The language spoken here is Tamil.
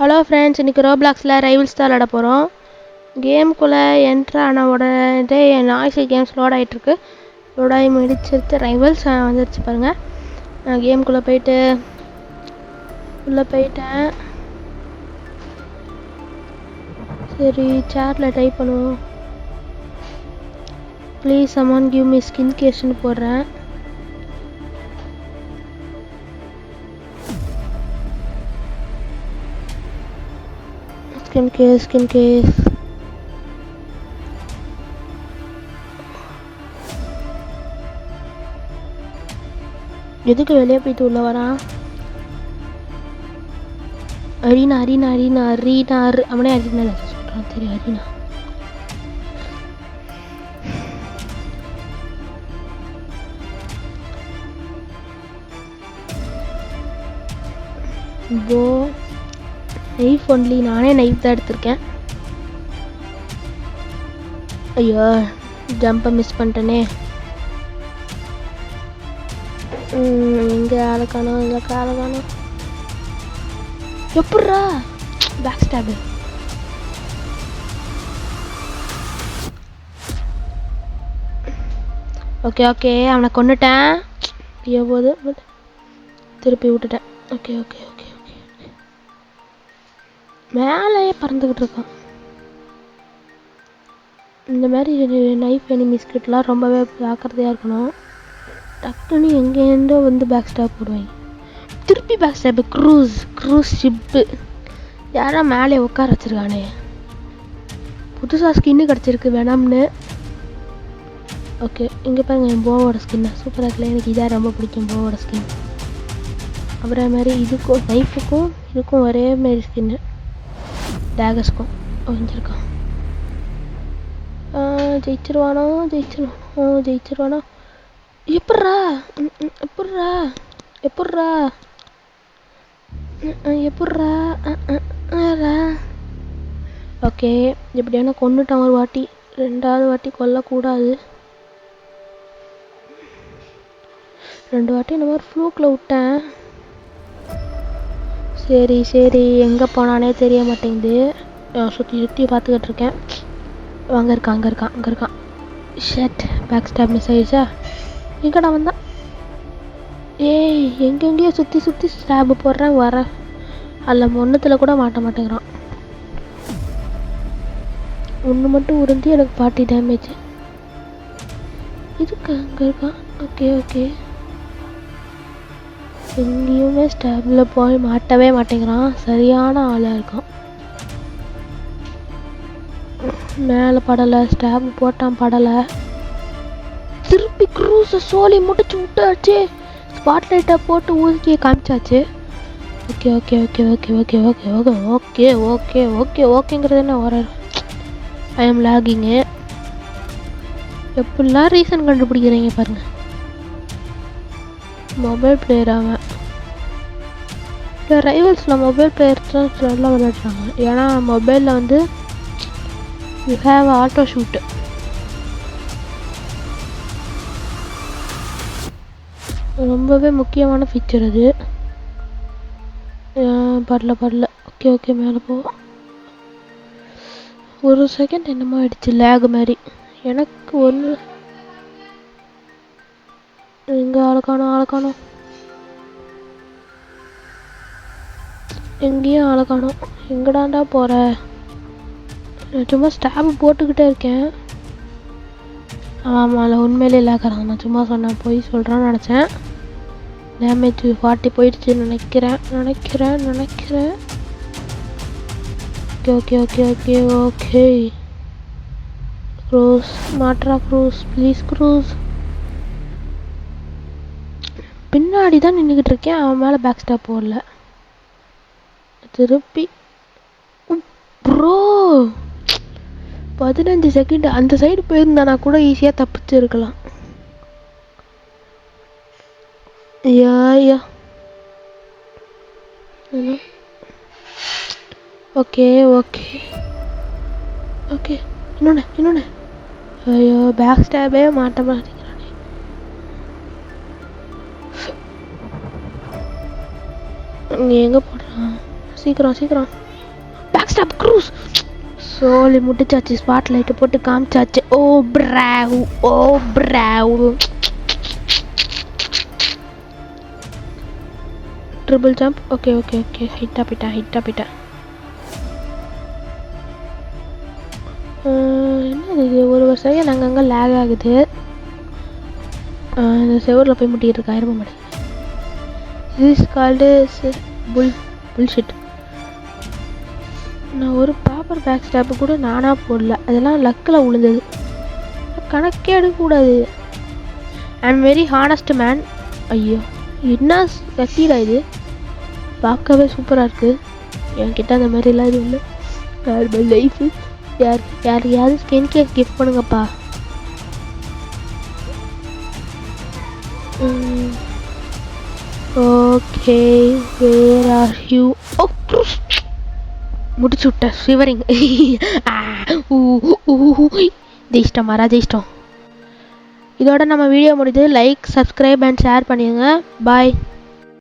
ஹலோ ஃப்ரெண்ட்ஸ், இன்றைக்கி ரோப்ளாக்ஸில் ரைவல்ஸ் தான் விளாட போகிறோம். கேமுக்குள்ளே என்ட்ரு ஆன உடனே நாய்ஸி கேம்ஸ் லோட் ஆகிட்டுருக்கு. லோட் ஆகி முடிச்சிருச்சு. ரைவல்ஸ் வந்துருச்சு பாருங்கள். நான் கேமுக்குள்ளே போயிட்டேன். சரி, சேட்டில் டைப் பண்ணுவோம். Please someone give me skin கேஷ்னு போடுறேன். ஸ்கின் கேஸ் எதுக்கு வெளியே போயிட்டு உள்ள வரான்? அரீனா அவனே அரீனா சொல்கிறான். சரி, அரீனா போ நைஃப் ஒன்லி. நானே நைஃப் தான் எடுத்திருக்கேன். ஐயோ, ஜம்பை மிஸ் பண்ணிட்டேனே. இங்கே ஆளை காணோம். எப்பட்றா பேக் ஸ்டாபு? ஓகே அவனை கொண்டுட்டேன். ஐயோ, போது திருப்பி விட்டுட்டேன். ஓகே மேலேயே பறந்துக்கிட்டு இருக்கான். இந்த மாதிரி நைஃப் எனிமிஸ்கிட்டலாம் ரொம்பவே ஜாக்கிரதையாக இருக்கணும். டக்குன்னு எங்கேருந்தோ வந்து பேக் ஸ்டாப் போடுவாங்க. திருப்பி பேக் ஸ்டாப்பு. க்ரூஸ் ஷிப்பு யாரா மேலே உட்கார வச்சுருக்கானே. புதுசாக ஸ்கின்னு கிடச்சிருக்கு வேணாம்னு. ஓகே, இங்கே பாருங்க என் போவோட ஸ்கின்னு சூப்பராக இருக்குல்ல. எனக்கு இதாக ரொம்ப பிடிக்கும் போவோட ஸ்கின். அப்புறம் மாதிரி இதுக்கும் நைஃபுக்கும் இதுக்கும் ஒரே மாதிரி ஸ்கின்னு. டேகர்ஸ்க்கும் வஞ்சிருக்கான். ஜெயிச்சிருவானோ? எப்பட்றா ஓகே, எப்படியான கொண்டுட்டான் ஒரு வாட்டி. ரெண்டாவது வாட்டி கொல்லக்கூடாது. 2 வாட்டி இந்த மாதிரி ஃப்ளூக்கில் விட்டேன். சரி எங்கே போனானே தெரிய மாட்டேங்குது. சுற்றி பார்த்துக்கிட்டு இருக்கேன். அங்கே இருக்கான். ஷட், பேக் ஸ்டாப் மிஸ் ஆயிடுச்சா? எங்கடா வந்தான்? ஏய், எங்கெங்கேயோ சுற்றி ஸ்டாப் போடுறேன் வரேன். அதில் ஒன்றுத்தில் கூட மாட்ட மாட்டேங்கிறான். ஒன்று மட்டும் உறிஞ்சி எனக்கு 40 டேமேஜ். இதுக்கு அங்கே இருக்கான். ஓகே எங்கேயுமே ஸ்டாபில் போய் மாட்டவே மாட்டேங்கிறான். சரியான ஆளாக இருக்கான். மேலே படலை, ஸ்டாப் போட்டான் படலை. திருப்பி க்ரூஸை சோலி முடிச்சு விட்டாச்சு. ஸ்பாட்லைட்டை போட்டு ஊதிக்கிய காமிச்சாச்சு. ஓகேங்கிறது என்ன வர? I am lagging. எப்படிலாம் ரீசன் கண்டுபிடிக்கிறீங்க பாருங்க. மொபைல் பிளேயர் அவன். ரைவல்ஸில் மொபைல் பிளேயர்ஸ் தான் நல்லா விளையாடுறாங்க. ஏன்னா மொபைலில் வந்து யூ ஹேவ் ஆட்டோ ஷூட்டு. ரொம்பவே முக்கியமான ஃபீச்சர் அது. பரல. ஓகே மேலே போ. ஒரு செகண்ட் என்னமோ ஆயிடுச்சு லேக் மாதிரி. எனக்கு ஒன்று எங்கே ஆளை காணோம். எங்கேயும் ஆளை காணோம். எங்கடாண்டா போகிற? நான் சும்மா ஸ்டாப் போட்டுக்கிட்டே இருக்கேன். ஆமாம், அதில் உண்மையிலே லேக்கறான். நான் சும்மா சொன்னேன், போய் சொல்கிறான்னு நினச்சேன். டேமேஜ் 40 போயிடுச்சு நினைக்கிறேன். ஓகே க்ரூஸ் மாட்ரா. ப்ளீஸ் க்ரூஸ். பின்னாடி தான் நின்றுக்கிட்டு இருக்கேன். அவன் மேலே பேக் ஸ்டாப் போடல. திருப்பி ப்ரோ 15 செகண்ட் அந்த சைடு போயிருந்தானா கூட ஈஸியாக தப்பிச்சிருக்கலாம். ஓகே இன்னொன்று. ஐயோ, பேக் ஸ்டாபே மாட்ட மாட்டேங்கிறானே. நீ எங்கே போடுறான்? சீக்கிரம் ஸ்டாப் க்ரூஸ். சோலி முடிச்சாச்சு. ஸ்பாட் லைட்டு போட்டு காமிச்சாச்சு. Oh bro, oh bro. Triple jump. Okay okay okay, ஹைட்டாக போயிட்டேன். என்ன இது, ஒரு வருஷம் நாங்கள் அங்கே லேக் ஆகுது. இந்த செவரில் போய் முட்டிகிட்டு இருக்கா இரும்ப மாட்டேன். This called bullshit. நான் ஒரு ப்ராப்பர் பேக் ஸ்டாப்பு கூட நானாக போடல, அதெல்லாம் லக்கில் விழுந்தது. கணக்கே எடுக்கக்கூடாது. I am very honest man. ஐயோ என்ன கத்திடா இது, பார்க்கவே சூப்பராக இருக்குது. என்கிட்ட அந்த மாதிரிலாம் இது இல்லை. Normal life. யாரையாவது ஸ்கின் கேர் கிஃப்ட் பண்ணுங்கப்பா. Okay, where are you? Oh முடிச்சு விட்டேன். ஷிவரிங். ஜெயிச்சிட்டோம் மாறா, ஜெயிச்சிட்டோம். இதோட நம்ம வீடியோ முடிஞ்சது. லைக், சப்ஸ்கிரைப் அண்ட் ஷேர் பண்ணிடுங்க. பாய்.